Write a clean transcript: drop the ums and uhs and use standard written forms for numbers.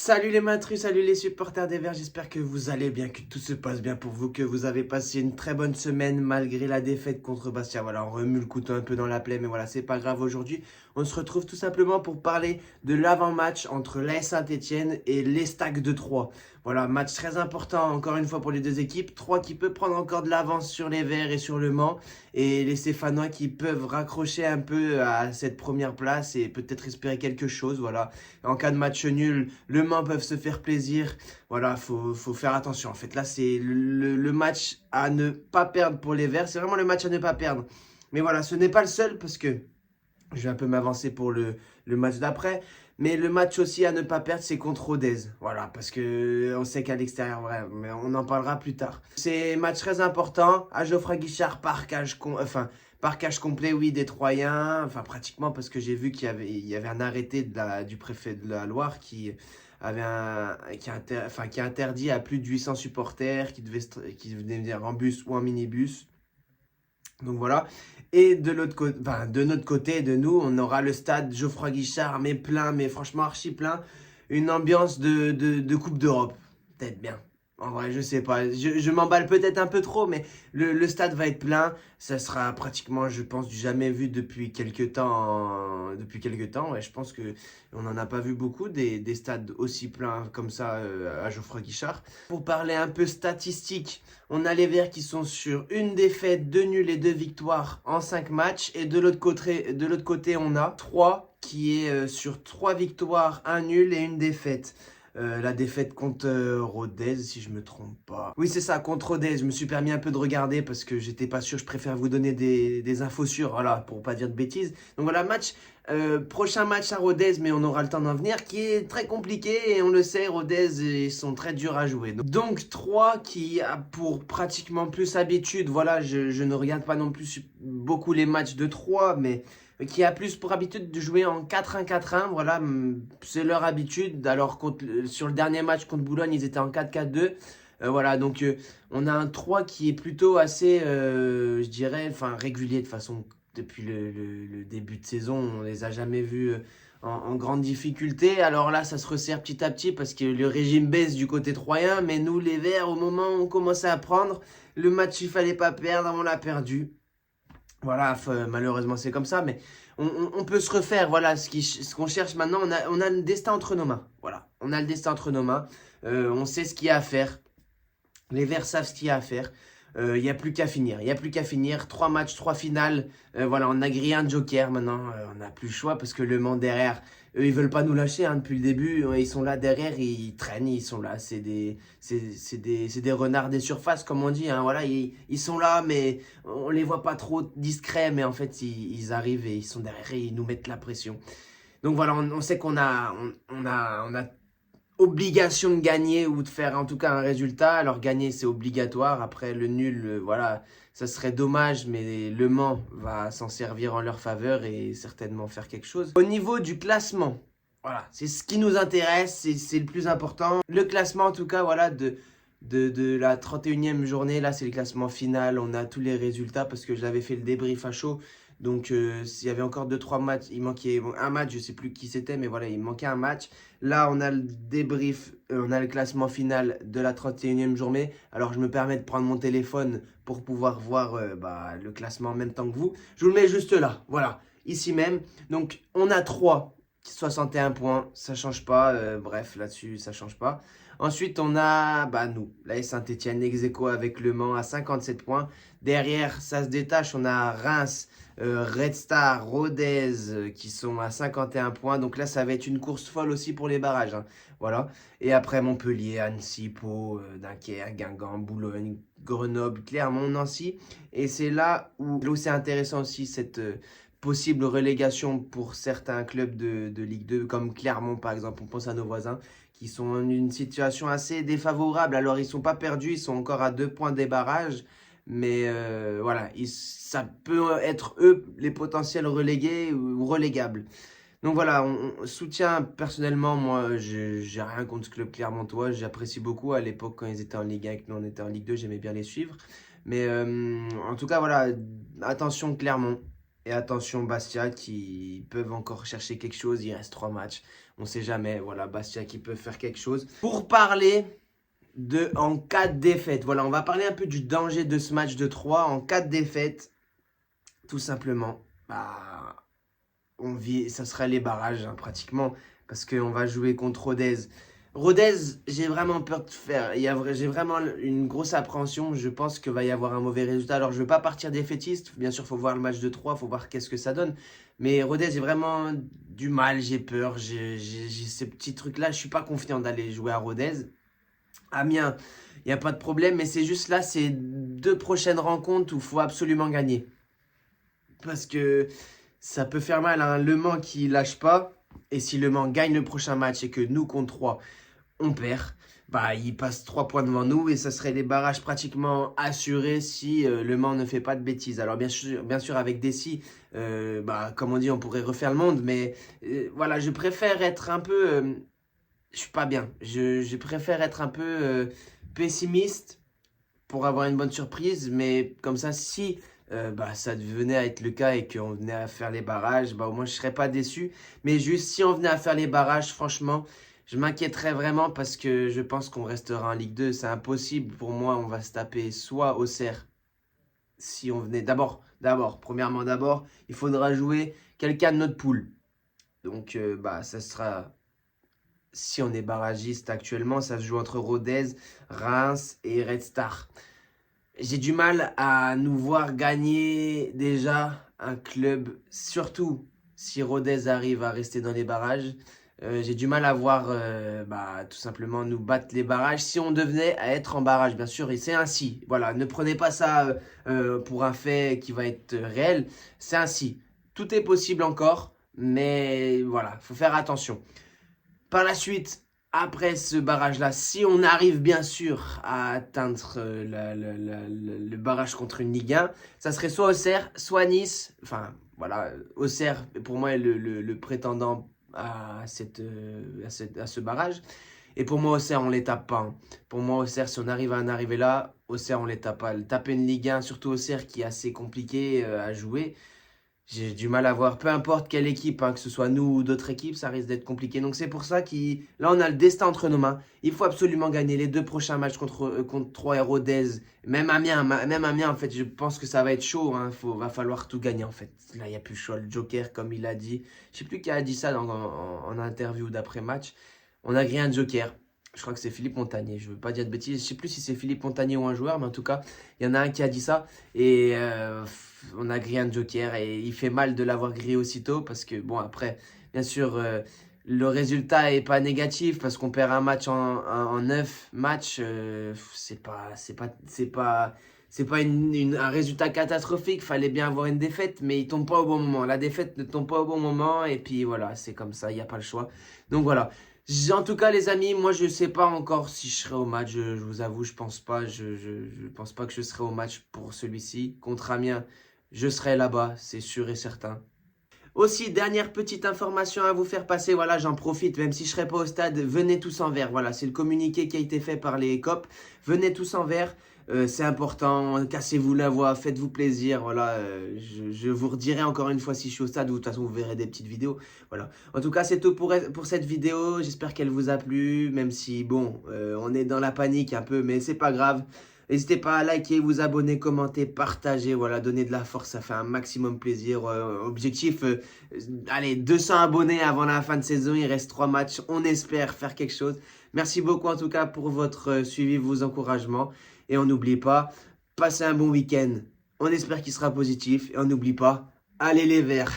Salut les matrus, salut les supporters des Verts, j'espère que vous allez bien, que tout se passe bien pour vous, que vous avez passé une très bonne semaine malgré la défaite contre Bastia. Voilà, on remue le couteau un peu dans la plaie, mais voilà, c'est pas grave aujourd'hui. On se retrouve tout simplement pour parler de l'avant-match entre l'AS Saint-Etienne et l'Estac de Troyes. Voilà, match très important encore une fois pour les deux équipes. Troyes qui peut prendre encore de l'avance sur les Verts et sur le Mans, et les Stéphanois qui peuvent raccrocher un peu à cette première place et peut-être espérer quelque chose. Voilà, en cas de match nul, le Mans peuvent se faire plaisir. Voilà, faut faire attention. En fait, là, c'est le match à ne pas perdre pour les Verts. C'est vraiment le match à ne pas perdre. Mais voilà, ce n'est pas le seul parce que je vais un peu m'avancer pour le match d'après. Mais le match aussi à ne pas perdre, c'est contre Rodez. Voilà, parce que on sait qu'à l'extérieur, ouais, mais on en parlera plus tard. C'est un match très important. À Geoffroy Guichard, parquage complet, oui, des Troyens. Enfin, pratiquement, parce que j'ai vu qu'il y avait un arrêté du préfet de la Loire qui qui a interdit à plus de 800 supporters qui devaient venir en bus ou en minibus. Donc voilà. Et de l'autre côté, de notre côté, de nous, on aura le stade Geoffroy Guichard, mais plein, mais franchement archi plein. Une ambiance de Coupe d'Europe. Peut-être bien. En vrai, je sais pas. Je m'emballe peut-être un peu trop, mais le stade va être plein. Ça sera pratiquement, je pense, du jamais vu depuis quelques temps. Depuis quelques temps, ouais, je pense que on n'en a pas vu beaucoup des stades aussi pleins comme ça à Geoffroy Guichard. Pour parler un peu statistique, on a les Verts qui sont sur une défaite, 2 nuls et 2 victoires en 5 matchs. Et de l'autre côté, on a 3 qui est sur 3 victoires, 1 nul et une défaite. La défaite contre Rodez, si je me trompe pas. Oui, c'est ça, contre Rodez. Je me suis permis un peu de regarder parce que j'étais pas sûr. Je préfère vous donner des infos sûres, voilà, pour pas dire de bêtises. Donc voilà, prochain match à Rodez, mais on aura le temps d'en venir, qui est très compliqué et on le sait, Rodez, ils sont très durs à jouer. Donc 3 qui a pour pratiquement plus habitude, voilà, je ne regarde pas non plus beaucoup les matchs de 3, mais qui a plus pour habitude de jouer en 4-1-4-1, voilà, c'est leur habitude. Alors sur le dernier match contre Boulogne, ils étaient en 4-4-2. Voilà, donc on a un 3 qui est plutôt assez, je dirais, régulier de toute façon. Depuis le début de saison, on les a jamais vus en grande difficulté. Alors là, ça se resserre petit à petit parce que le régime baisse du côté troyen. Mais nous, les Verts, au moment où on commençait à prendre, le match, il fallait pas perdre, on l'a perdu. Voilà, malheureusement c'est comme ça, mais on peut se refaire. Voilà, ce qu'on cherche maintenant, on a le destin entre nos mains. Voilà, on a le destin entre nos mains. On sait ce qu'il y a à faire. Les Verts savent ce qu'il y a à faire. Il n'y a plus qu'à finir. Il n'y a plus qu'à finir. 3 matchs, 3 finales. Voilà, on a grillé un joker maintenant. On n'a plus le choix parce que le Mans derrière, eux, ils veulent pas nous lâcher depuis le début. Ils sont là derrière, ils traînent, ils sont là. C'est des renards des surfaces, comme on dit. Voilà, ils sont là, mais on les voit pas trop discrets. Mais en fait, ils arrivent et ils sont derrière et ils nous mettent la pression. Donc voilà, on sait qu'on a obligation de gagner ou de faire en tout cas un résultat. Alors gagner c'est obligatoire, après le nul, voilà, ça serait dommage, mais Le Mans va s'en servir en leur faveur et certainement faire quelque chose. Au niveau du classement, voilà, c'est ce qui nous intéresse, c'est le plus important. Le classement en tout cas, voilà, de la 31e journée, là c'est le classement final, on a tous les résultats parce que j'avais fait le débrief à chaud. Donc, s'il y avait encore 2-3 matchs, il manquait un match, je sais plus qui c'était, mais voilà, il manquait un match. Là, on a le débrief, on a le classement final de la 31e journée. Alors, je me permets de prendre mon téléphone pour pouvoir voir le classement en même temps que vous. Je vous le mets juste là, voilà, ici même. Donc, on a 61 points, ça change pas. Bref, là-dessus, ça change pas. Ensuite, on a nous, l'AS Saint-Etienne, ex-aequo avec Le Mans à 57 points. Derrière, ça se détache, on a Reims, Red Star, Rodez qui sont à 51 points. Donc là, ça va être une course folle aussi pour les barrages. Voilà. Et après, Montpellier, Annecy, Pau, Dunkerque, Guingamp, Boulogne, Grenoble, Clermont, Nancy. Et c'est là où c'est intéressant aussi cette possible relégation pour certains clubs de Ligue 2, comme Clermont par exemple. On pense à nos voisins qui sont en une situation assez défavorable. Alors, ils ne sont pas perdus, ils sont encore à 2 points des barrages. Mais voilà, ça peut être eux les potentiels relégués ou relégables. Donc voilà, on soutient personnellement, moi, j'ai rien contre ce club clermontois. J'apprécie beaucoup à l'époque quand ils étaient en Ligue 1 et que nous on était en Ligue 2, j'aimais bien les suivre. Mais en tout cas, voilà, attention Clermont. Et attention, Bastia qui peuvent encore chercher quelque chose. Il reste 3 matchs. On ne sait jamais. Voilà, Bastia qui peut faire quelque chose. Pour parler de en cas de défaite. Voilà, on va parler un peu du danger de ce match de 3. En cas de défaite, tout simplement, bah, ça sera les barrages hein, pratiquement. Parce qu'on va jouer contre Rodez. Rodez, j'ai vraiment peur de faire. J'ai vraiment une grosse appréhension. Je pense qu'il va y avoir un mauvais résultat. Alors, je ne veux pas partir défaitiste. Bien sûr, il faut voir le match de 3. Il faut voir qu'est-ce que ça donne. Mais Rodez, j'ai vraiment du mal. J'ai peur. J'ai ces petits trucs-là. Je ne suis pas confiant d'aller jouer à Rodez. Amiens, il n'y a pas de problème. Mais c'est juste là, c'est 2 prochaines rencontres où il faut absolument gagner. Parce que ça peut faire mal à un Le Mans qui ne lâche pas. Et si Le Mans gagne le prochain match et que nous, contre 3, on perd, bah, il passe 3 points devant nous et ça serait des barrages pratiquement assurés si Le Mans ne fait pas de bêtises. Alors bien sûr avec Dessy, bah, comme on dit, on pourrait refaire le monde, mais voilà, je préfère être un peu... je suis pas bien. Je préfère être un peu pessimiste pour avoir une bonne surprise, mais comme ça, si... bah, ça venait à être le cas et qu'on venait à faire les barrages, bah, au moins je ne serais pas déçu. Mais juste si on venait à faire les barrages, franchement, je m'inquiéterais vraiment parce que je pense qu'on restera en Ligue 2. C'est impossible pour moi, on va se taper soit Auxerre. Si on venait premièrement, il faudra jouer quelqu'un de notre poule. Donc, bah, ça sera, si on est barragiste actuellement, ça se joue entre Rodez, Reims et Red Star. J'ai du mal à nous voir gagner déjà un club, surtout si Rodez arrive à rester dans les barrages. J'ai du mal à voir bah, tout simplement nous battre les barrages si on devenait à être en barrage, bien sûr. Et c'est ainsi. Voilà, ne prenez pas ça pour un fait qui va être réel. C'est ainsi. Tout est possible encore, mais voilà, il faut faire attention. Par la suite, après ce barrage-là, si on arrive bien sûr à atteindre le barrage contre une Ligue 1, ça serait soit Auxerre, soit Nice. Enfin, voilà, Auxerre, pour moi, est le prétendant à ce barrage. Et pour moi, Auxerre, on ne les tape pas. Hein. Pour moi, Auxerre, si on arrive à en arriver là, Auxerre, on ne les tape pas. Taper une Ligue 1, surtout Auxerre, qui est assez compliqué à jouer, j'ai du mal à voir, peu importe quelle équipe, hein, que ce soit nous ou d'autres équipes, ça risque d'être compliqué. Donc c'est pour ça que là, on a le destin entre nos mains. Il faut absolument gagner les 2 prochains matchs contre 3 et Rodez. Même Amiens, en fait, je pense que ça va être chaud. Hein. Va falloir tout gagner, en fait. Là, il n'y a plus chaud. Le Joker, comme il a dit. Je ne sais plus qui a dit ça en interview d'après-match. On a grillé un Joker. Je crois que c'est Philippe Montagnier. Je ne veux pas dire de bêtises. Je ne sais plus si c'est Philippe Montagnier ou un joueur, mais en tout cas, il y en a un qui a dit ça. Et on a grillé un Joker et il fait mal de l'avoir grillé aussitôt parce que, bon, après, bien sûr, le résultat n'est pas négatif parce qu'on perd un match en 9 matchs. C'est pas un résultat catastrophique. Fallait bien avoir une défaite, mais il tombe pas au bon moment. La défaite ne tombe pas au bon moment et puis voilà, c'est comme ça, il n'y a pas le choix. Donc voilà. En tout cas, les amis, moi, je ne sais pas encore si je serai au match. Je vous avoue, je pense pas. Je pense pas que je serai au match pour celui-ci. Contre Amiens, je serai là-bas, c'est sûr et certain. Aussi, dernière petite information à vous faire passer, voilà, j'en profite, même si je ne serai pas au stade, venez tous en vert. Voilà, c'est le communiqué qui a été fait par les COP. Venez tous en vert, c'est important, cassez-vous la voix, faites-vous plaisir. Voilà, je vous redirai encore une fois si je suis au stade, de toute façon vous verrez des petites vidéos. Voilà. En tout cas, c'est tout pour cette vidéo, j'espère qu'elle vous a plu, même si, bon, on est dans la panique un peu, mais c'est pas grave. N'hésitez pas à liker, vous abonner, commenter, partager, voilà, donner de la force, ça fait un maximum plaisir. Objectif, allez, 200 abonnés avant la fin de saison, il reste 3 matchs, on espère faire quelque chose. Merci beaucoup en tout cas pour votre suivi, vos encouragements. Et on n'oublie pas, passez un bon week-end, on espère qu'il sera positif. Et on n'oublie pas, allez les Verts.